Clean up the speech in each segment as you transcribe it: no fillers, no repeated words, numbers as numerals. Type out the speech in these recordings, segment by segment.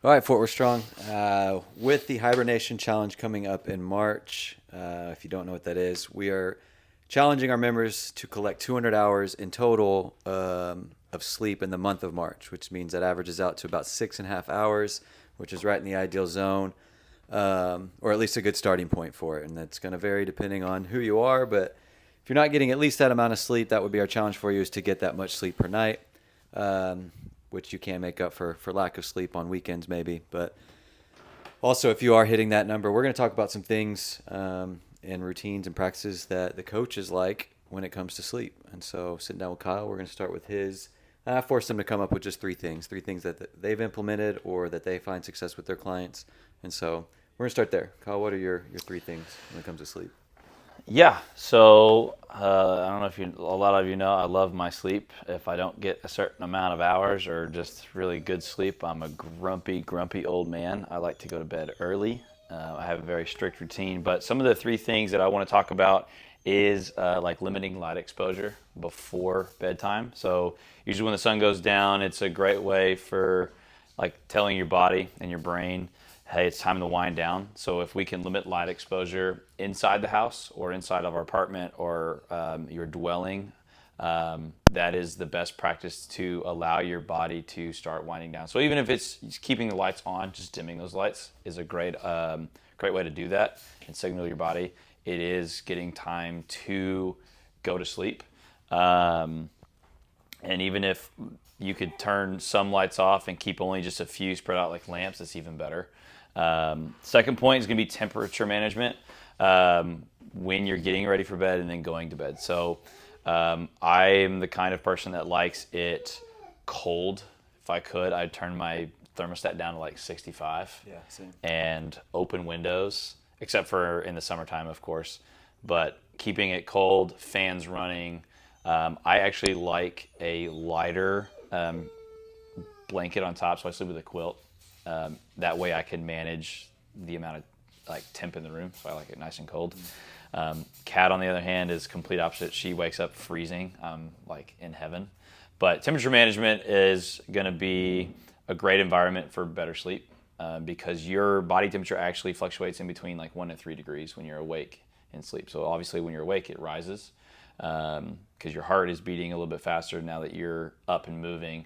All right, Fort, we're strong. With the Hibernation Challenge coming up in March, if you don't know what that is, we are challenging our members to collect 200 hours in total of sleep in the month of March, which means that averages out to about 6.5 hours, which is right in the ideal zone, or at least a good starting point for it. And that's going to vary depending on who you are, but if you're not getting at least that amount of sleep, that would be our challenge for you, is to get that much sleep per night. Which you can make up for lack of sleep on weekends maybe. But also, if you are hitting that number, we're going to talk about some things and routines and practices that the coaches like when it comes to sleep. And so sitting down with Kyle, we're going to start with his. I forced him to come up with just three things that they've implemented or that they find success with their clients. And so we're going to start there. Kyle, what are your three things when it comes to sleep? Yeah, so I don't know if a lot of you know, I love my sleep. If I don't get a certain amount of hours or just really good sleep, I'm a grumpy old man. I like to go to bed early. I have a very strict routine, but some of the three things that I want to talk about is like limiting light exposure before bedtime. So usually when the sun goes down, it's a great way for like telling your body and your brain, hey, it's time to wind down. So if we can limit light exposure inside the house or inside of our apartment or your dwelling, that is the best practice to allow your body to start winding down. So even if it's keeping the lights on, just dimming those lights is a great way to do that and signal your body it is getting time to go to sleep. And even if you could turn some lights off and keep only just a few spread out like lamps, that's even better. Second point is going to be temperature management when you're getting ready for bed and then going to bed. So I am the kind of person that likes it cold. If I could, I'd turn my thermostat down to like 65. Yeah, same. And open windows, except for in the summertime, of course. But keeping it cold, fans running. I actually like a lighter blanket on top, so I sleep with a quilt. That way I can manage the amount of like temp in the room, so I like it nice and cold. Kat, on the other hand, is complete opposite. She wakes up freezing. I'm like in heaven. But temperature management is going to be a great environment for better sleep because your body temperature actually fluctuates in between like 1 to 3 degrees when you're awake and sleep. So obviously when you're awake, it rises because your heart is beating a little bit faster now that you're up and moving.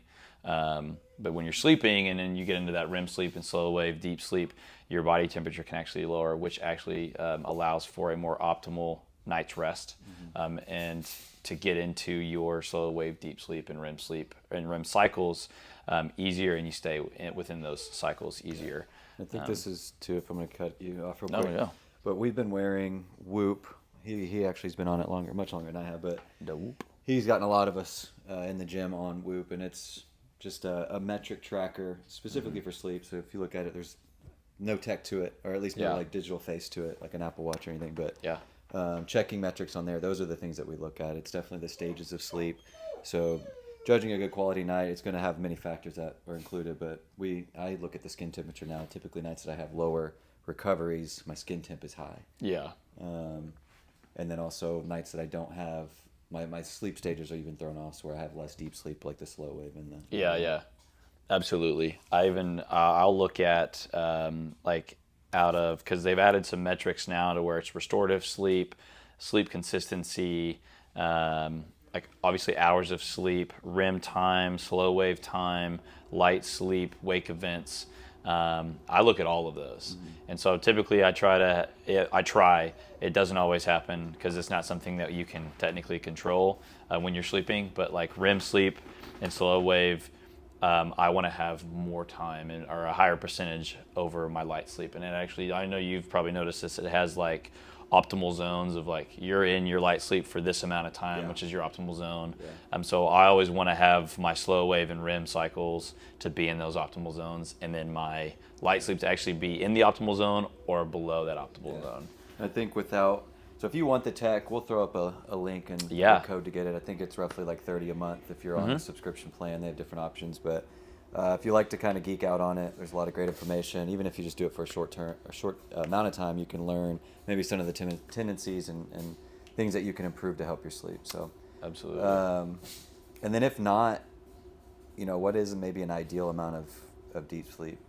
But when you're sleeping and then you get into that REM sleep and slow wave deep sleep, your body temperature can actually lower, which actually allows for a more optimal night's rest and to get into your slow wave deep sleep and REM cycles easier, and you stay within those cycles easier. I think this is too, if I'm going to cut you off real No, quick. no. But we've been wearing Whoop. He actually has been on it much longer than I have, but The Whoop. he's gotten a lot of us in the gym on Whoop, and it's just a metric tracker specifically for sleep. So if you look at it, there's no tech to it, or at least no like digital face to it, like an Apple Watch or anything. But checking metrics on there, those are the things that we look at. It's definitely the stages of sleep. So judging a good quality night, it's going to have many factors that are included. But I look at the skin temperature now. Typically nights that I have lower recoveries, my skin temp is high. Yeah. And then also nights that I don't have, my sleep stages are even thrown off, so where I have less deep sleep, like the slow wave and the Yeah. Absolutely. I'll look at like out of, because they've added some metrics now to where it's restorative sleep, sleep consistency, like obviously hours of sleep, REM time, slow wave time, light sleep, wake events. I look at all of those. And so typically I try. It doesn't always happen because it's not something that you can technically control when you're sleeping. But like REM sleep and slow wave, I want to have more time or a higher percentage over my light sleep. And it actually, I know you've probably noticed this, it has like optimal zones of like you're in your light sleep for this amount of time, which is your optimal zone. So I always want to have my slow wave and REM cycles to be in those optimal zones, and then my light sleep to actually be in the optimal zone or below that optimal zone. I think so if you want the tech, we'll throw up a link and a code to get it. I think it's roughly like $30 a month if you're on a subscription plan. They have different options, but if you like to kind of geek out on it, there's a lot of great information. Even if you just do it for a short amount of time, you can learn maybe some of the tendencies and things that you can improve to help your sleep. So Absolutely. And then if not, what is maybe an ideal amount of deep sleep?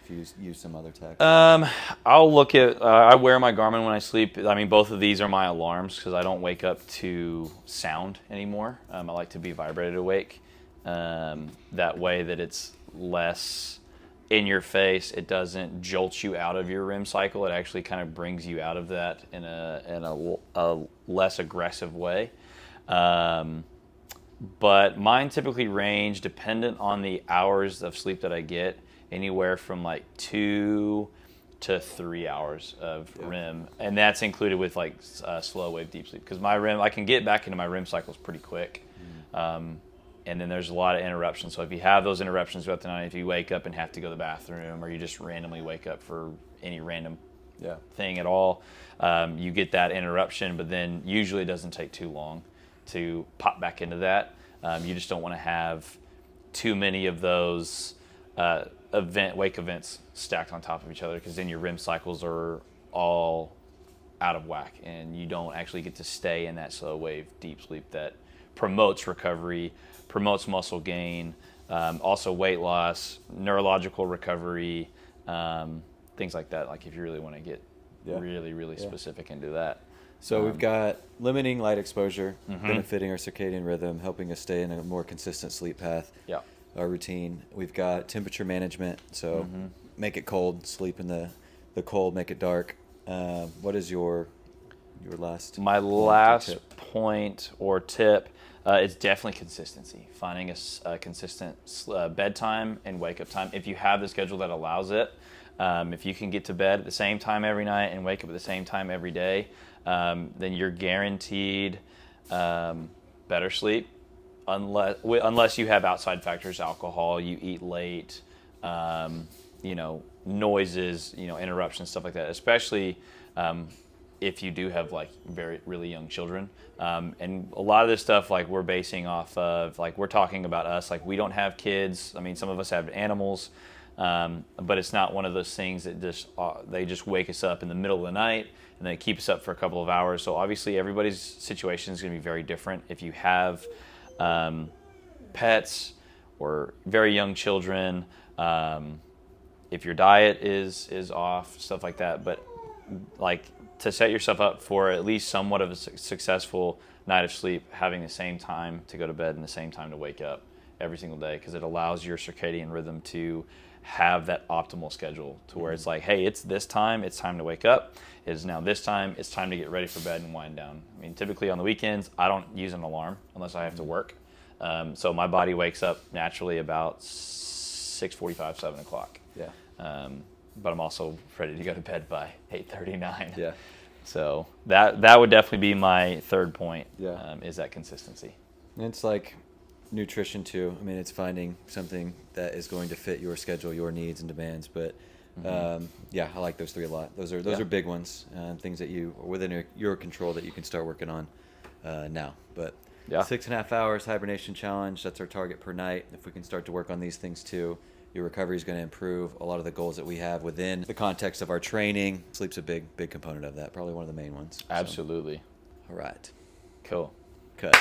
if you use some other tech? I'll look at. I wear my Garmin when I sleep. I mean, both of these are my alarms because I don't wake up to sound anymore. I like to be vibrated awake. That way, that it's less in your face. It doesn't jolt you out of your REM cycle. It actually kind of brings you out of that in a less aggressive way. But mine typically range, dependent on the hours of sleep that I get, anywhere from like 2 to 3 hours of REM, and that's included with like slow wave deep sleep. Because my REM, I can get back into my REM cycles pretty quick, and then there's a lot of interruptions. So if you have those interruptions throughout the night, if you wake up and have to go to the bathroom, or you just randomly wake up for any random thing at all, you get that interruption. But then usually it doesn't take too long to pop back into that. You just don't want to have too many of those wake events stacked on top of each other, because then your REM cycles are all out of whack and you don't actually get to stay in that slow wave deep sleep that promotes recovery, promotes muscle gain, also weight loss, neurological recovery, things like that. Like if you really want to get really specific into that. So we've got limiting light exposure, benefiting our circadian rhythm, helping us stay in a more consistent sleep path. Our routine. We've got temperature management, so make it cold, sleep in the cold, make it dark. What is your last? My last point or tip is definitely consistency. Finding a consistent bedtime and wake up time. If you have the schedule that allows it, if you can get to bed at the same time every night and wake up at the same time every day, then you're guaranteed better sleep. Unless you have outside factors, alcohol, you eat late, noises, interruptions, stuff like that. Especially if you do have like really young children, and a lot of this stuff like we're basing off of, like we're talking about us, like we don't have kids. I mean, some of us have animals, but it's not one of those things that they just wake us up in the middle of the night and they keep us up for a couple of hours. So obviously everybody's situation is going to be very different. If you have pets or very young children, if your diet is off, stuff like that. But like to set yourself up for at least somewhat of a successful night of sleep, having the same time to go to bed and the same time to wake up every single day, because it allows your circadian rhythm to have that optimal schedule to where it's like, hey, it's this time, it's time to wake up. It is now this time, it's time to get ready for bed and wind down. I mean, typically on the weekends, I don't use an alarm unless I have to work. So my body wakes up naturally about 6:45, 7 o'clock. But I'm also ready to go to bed by 8:39. So that would definitely be my third point, is that consistency. And it's like nutrition too. I mean, it's finding something that is going to fit your schedule, your needs and demands. But I like those three a lot. Those are big ones, things that you are within your control that you can start working on now. But 6.5 hours hibernation challenge, that's our target per night. If we can start to work on these things too, your recovery is going to improve. A lot of the goals that we have within the context of our training, sleep's a big component of that, probably one of the main ones. Absolutely. So, all right. Cool. Cut.